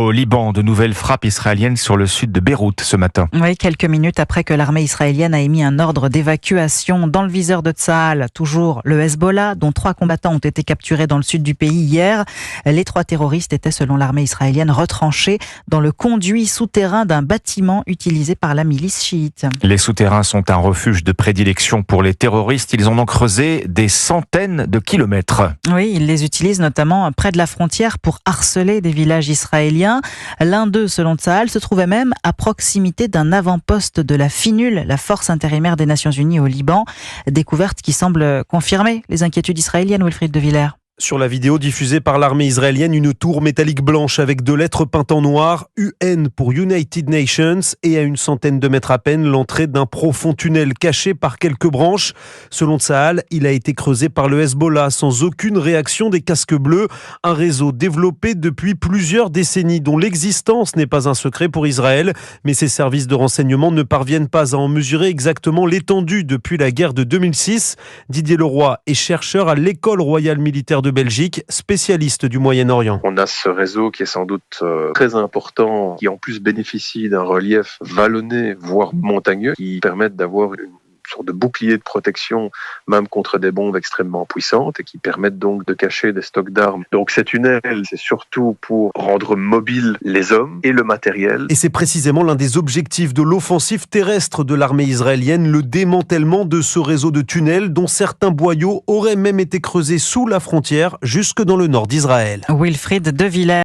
Au Liban, de nouvelles frappes israéliennes sur le sud de Beyrouth ce matin. Oui, quelques minutes après que l'armée israélienne a émis un ordre d'évacuation. Dans le viseur de Tsahal, toujours le Hezbollah, dont 3 combattants ont été capturés dans le sud du pays hier. Les 3 terroristes étaient, selon l'armée israélienne, retranchés dans le conduit souterrain d'un bâtiment utilisé par la milice chiite. Les souterrains sont un refuge de prédilection pour les terroristes. Ils en ont creusé des centaines de kilomètres. Oui, ils les utilisent notamment près de la frontière pour harceler des villages israéliens. L'un d'eux, selon Tsahal, se trouvait même à proximité d'un avant-poste de la FINUL, la force intérimaire des Nations Unies au Liban. Découverte qui semble confirmer les inquiétudes israéliennes, Wilfried de Villers. Sur la vidéo diffusée par l'armée israélienne, une tour métallique blanche avec 2 lettres peintes en noir, UN pour United Nations, et à une centaine de mètres à peine, l'entrée d'un profond tunnel caché par quelques branches. Selon Tsahal, il a été creusé par le Hezbollah sans aucune réaction des casques bleus, un réseau développé depuis plusieurs décennies dont l'existence n'est pas un secret pour Israël, mais ses services de renseignement ne parviennent pas à en mesurer exactement l'étendue depuis la guerre de 2006. Didier Leroy est chercheur à l'École royale militaire de Belgique, spécialiste du Moyen-Orient. On a ce réseau qui est sans doute très important, qui en plus bénéficie d'un relief vallonné, voire montagneux, qui permettent d'avoir une sorte de bouclier de protection, même contre des bombes extrêmement puissantes, et qui permettent donc de cacher des stocks d'armes. Donc ces tunnels, c'est surtout pour rendre mobiles les hommes et le matériel. Et c'est précisément l'un des objectifs de l'offensive terrestre de l'armée israélienne, le démantèlement de ce réseau de tunnels dont certains boyaux auraient même été creusés sous la frontière jusque dans le nord d'Israël. Wilfried de Villers.